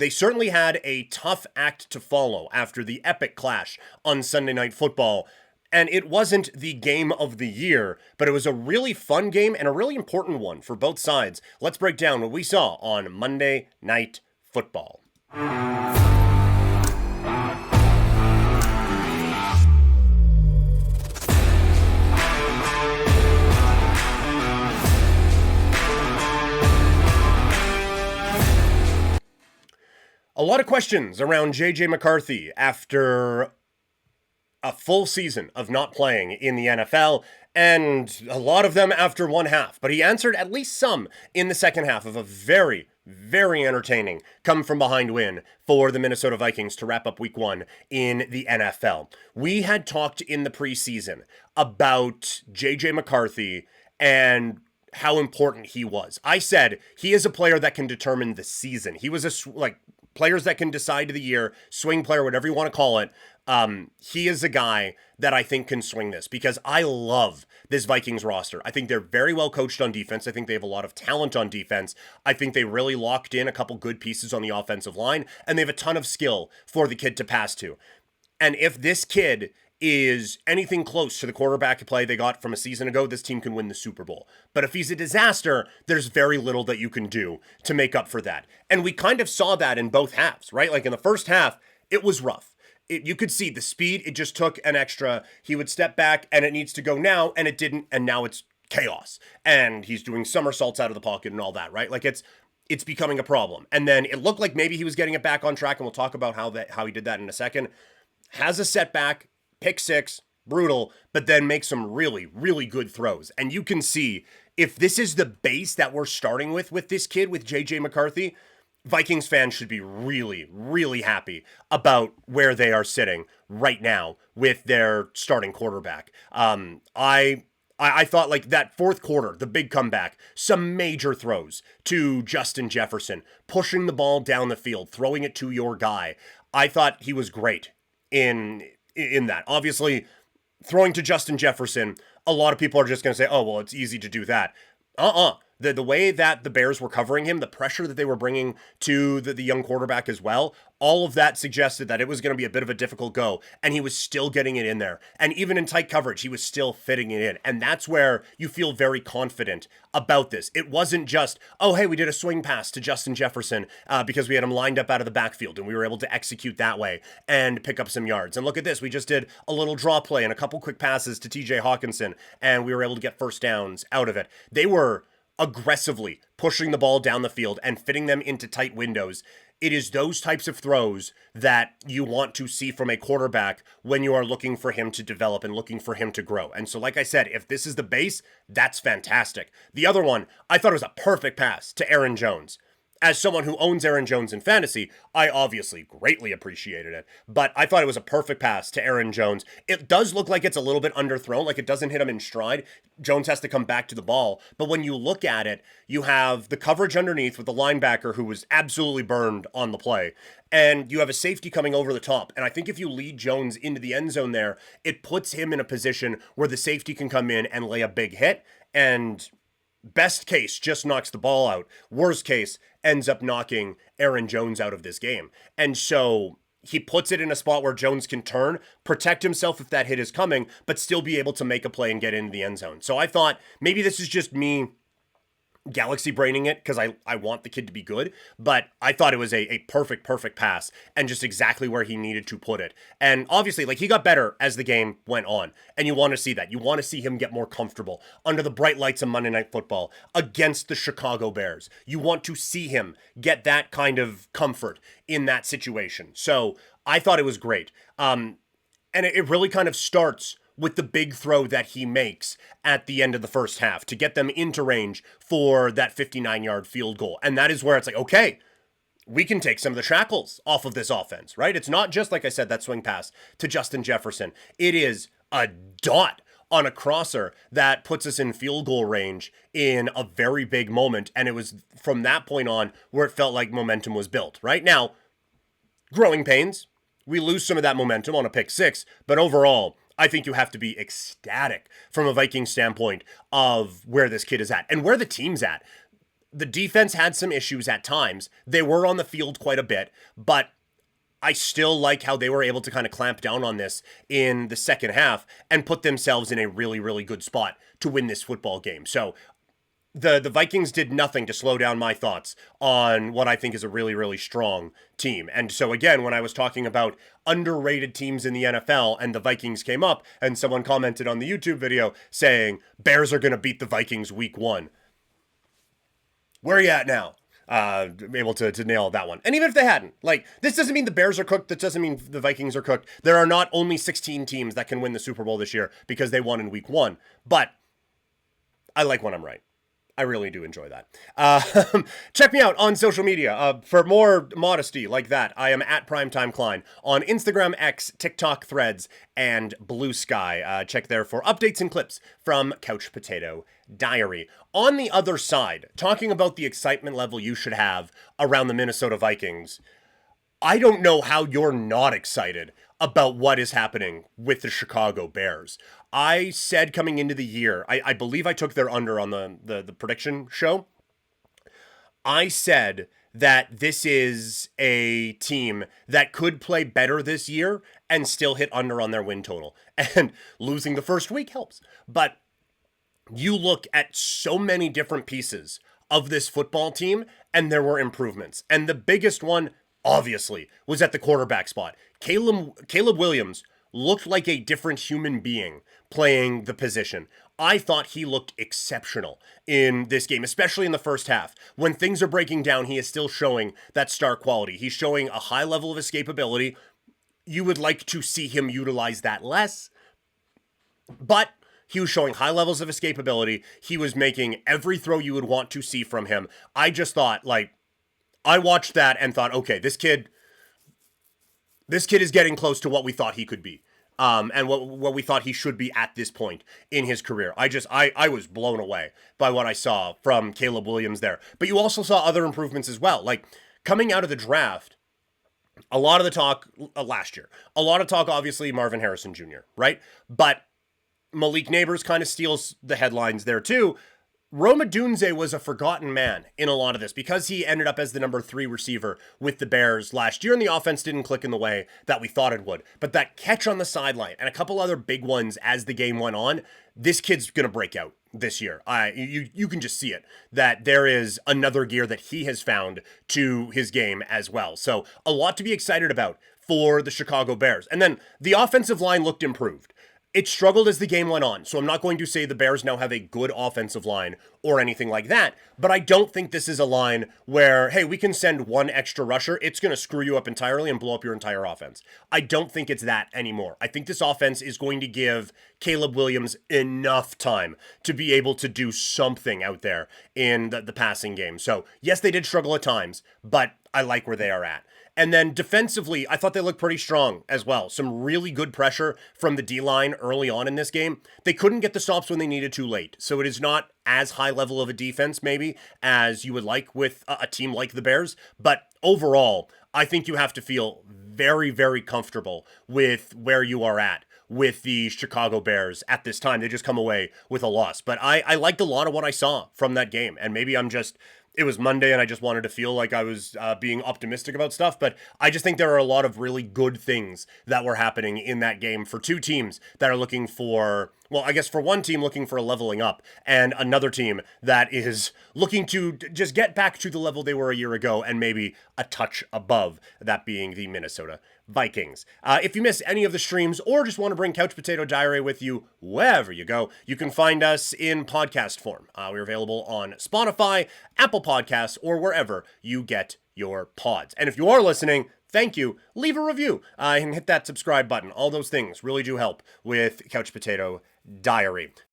They certainly had a tough act to follow after the epic clash on Sunday Night Football. And it wasn't the game of the year, but it was a really fun game and a really important one for both sides. Let's break down what we saw on Monday Night Football. A lot of questions around J.J. McCarthy after a full season of not playing in the NFL, and a lot of them after one half. But he answered at least some in the second half of a very, very entertaining come-from-behind win for the Minnesota Vikings to wrap up week 1 in the NFL. We had talked in the preseason about J.J. McCarthy and how important he was. I said he is a player that can determine the season. He was players that can decide the year, swing player, whatever you want to call it. He is a guy that I think can swing this because I love this Vikings roster. I think they're very well coached on defense. I think they have a lot of talent on defense. I think they really locked in a couple good pieces on the offensive line, and they have a ton of skill for the kid to pass to. And if this kid is anything close to the quarterback play they got from a season ago, this team can win the Super Bowl. But if he's a disaster, there's very little that you can do to make up for that. And we kind of saw that in both halves, right? Like in the first half, it was rough. You could see the speed, it just took an extra. He would step back and it needs to go now, and it didn't, and now it's chaos. And he's doing somersaults out of the pocket and all that, right? Like it's becoming a problem. And then it looked like maybe he was getting it back on track, and we'll talk about how he did that in a second. Has a setback, pick six, brutal, but then makes some really, really good throws. And you can see if this is the base that we're starting with this kid, with J.J. McCarthy, Vikings fans should be really, really happy about where they are sitting right now with their starting quarterback. I thought like that fourth quarter, the big comeback, some major throws to Justin Jefferson, pushing the ball down the field, throwing it to your guy. I thought he was great in that. Obviously, throwing to Justin Jefferson, a lot of people are just going to say, oh, well, it's easy to do that. The way that the Bears were covering him, the pressure that they were bringing to the young quarterback as well, all of that suggested that it was going to be a bit of a difficult go, and he was still getting it in there. And even in tight coverage, he was still fitting it in. And that's where you feel very confident about this. It wasn't just, oh, hey, we did a swing pass to Justin Jefferson because we had him lined up out of the backfield, and we were able to execute that way and pick up some yards. And look at this, we just did a little draw play and a couple quick passes to TJ Hawkinson, and we were able to get first downs out of it. They were aggressively pushing the ball down the field and fitting them into tight windows. It is those types of throws that you want to see from a quarterback when you are looking for him to develop and looking for him to grow. And so, like I said, if this is the base, that's fantastic. The other one, I thought it was a perfect pass to Aaron Jones. As someone who owns Aaron Jones in fantasy, I obviously greatly appreciated it, but I thought it was a perfect pass to Aaron Jones. It does look like it's a little bit underthrown, like it doesn't hit him in stride. Jones has to come back to the ball, but when you look at it, you have the coverage underneath with the linebacker who was absolutely burned on the play, and you have a safety coming over the top. And I think if you lead Jones into the end zone there, it puts him in a position where the safety can come in and lay a big hit, and best case, just knocks the ball out. Worst case, ends up knocking Aaron Jones out of this game. And so he puts it in a spot where Jones can turn, protect himself if that hit is coming, but still be able to make a play and get into the end zone. So I thought maybe this is just me galaxy braining it because I want the kid to be good, but I thought it was a perfect pass and just exactly where he needed to put it. And obviously, like, he got better as the game went on, and you want to see that. You want to see him get more comfortable under the bright lights of Monday Night Football against the Chicago Bears. You want to see him get that kind of comfort in that situation. So I thought it was great. And it really kind of starts with the big throw that he makes at the end of the first half to get them into range for that 59-yard field goal. And that is where it's like, okay, we can take some of the shackles off of this offense, right? It's not just, like I said, that swing pass to Justin Jefferson. It is a dot on a crosser that puts us in field goal range in a very big moment. And it was from that point on where it felt like momentum was built. Right now, growing pains. We lose some of that momentum on a pick six, but overall, I think you have to be ecstatic from a Viking standpoint of where this kid is at and where the team's at. The defense had some issues at times. They were on the field quite a bit, but I still like how they were able to kind of clamp down on this in the second half and put themselves in a really, really good spot to win this football game. So the Vikings did nothing to slow down my thoughts on what I think is a really, really strong team. And so again, when I was talking about underrated teams in the NFL and the Vikings came up and someone commented on the YouTube video saying, Bears are going to beat the Vikings week 1. Where are you at now? Able to nail that one. And even if they hadn't, like, this doesn't mean the Bears are cooked. That doesn't mean the Vikings are cooked. There are not only 16 teams that can win the Super Bowl this year because they won in week 1. But I like when I'm right. I really do enjoy that. Check me out on social media for more modesty like that. I am at Primetime Klein on Instagram, X, TikTok, Threads, and Blue Sky. Check there for updates and clips from Couch Potato Diary. On the other side, talking about the excitement level you should have around the Minnesota Vikings, I don't know how you're not excited about what is happening with the Chicago Bears. I said coming into the year, I believe I took their under on the prediction show. I said that this is a team that could play better this year and still hit under on their win total. And losing the first week helps. But you look at so many different pieces of this football team, and there were improvements. And the biggest one, obviously, was at the quarterback spot. Caleb Williams looked like a different human being playing the position. I thought he looked exceptional in this game, especially in the first half. When things are breaking down, he is still showing that star quality. He's showing a high level of escapability. You would like to see him utilize that less, but he was showing high levels of escapability. He was making every throw you would want to see from him. I just thought, like, I watched that and thought, okay, this kid is getting close to what we thought he could be. And what we thought he should be at this point in his career. I was blown away by what I saw from Caleb Williams there. But you also saw other improvements as well. Like, coming out of the draft, a lot of the talk last year, a lot of talk, obviously, Marvin Harrison Jr., right? But Malik Neighbors kind of steals the headlines there too. Odunze was a forgotten man in a lot of this because he ended up as the number 3 receiver with the Bears last year, and the offense didn't click in the way that we thought it would. But that catch on the sideline and a couple other big ones as the game went on, this kid's going to break out this year. You can just see it, that there is another gear that he has found to his game as well. So a lot to be excited about for the Chicago Bears. And then the offensive line looked improved. It struggled as the game went on, so I'm not going to say the Bears now have a good offensive line or anything like that, but I don't think this is a line where, hey, we can send one extra rusher, it's going to screw you up entirely and blow up your entire offense. I don't think it's that anymore. I think this offense is going to give Caleb Williams enough time to be able to do something out there in the passing game. So, yes, they did struggle at times, but I like where they are at. And then defensively, I thought they looked pretty strong as well. Some really good pressure from the D-line early on in this game. They couldn't get the stops when they needed to late. So it is not as high level of a defense maybe as you would like with a team like the Bears. But overall, I think you have to feel very, very comfortable with where you are at with the Chicago Bears at this time. They just come away with a loss. But I liked a lot of what I saw from that game. And maybe it was Monday and I just wanted to feel like I was being optimistic about stuff. But I just think there are a lot of really good things that were happening in that game for two teams that are looking for, well, I guess for one team looking for a leveling up and another team that is looking to just get back to the level they were a year ago and maybe a touch above, that being the Minnesota Vikings. If you miss any of the streams or just want to bring Couch Potato Diary with you wherever you go, you can find us in podcast form. We're available on Spotify, Apple Podcasts, or wherever you get your pods. And if you are listening, thank you. Leave a review and hit that subscribe button. All those things really do help with Couch Potato Diary.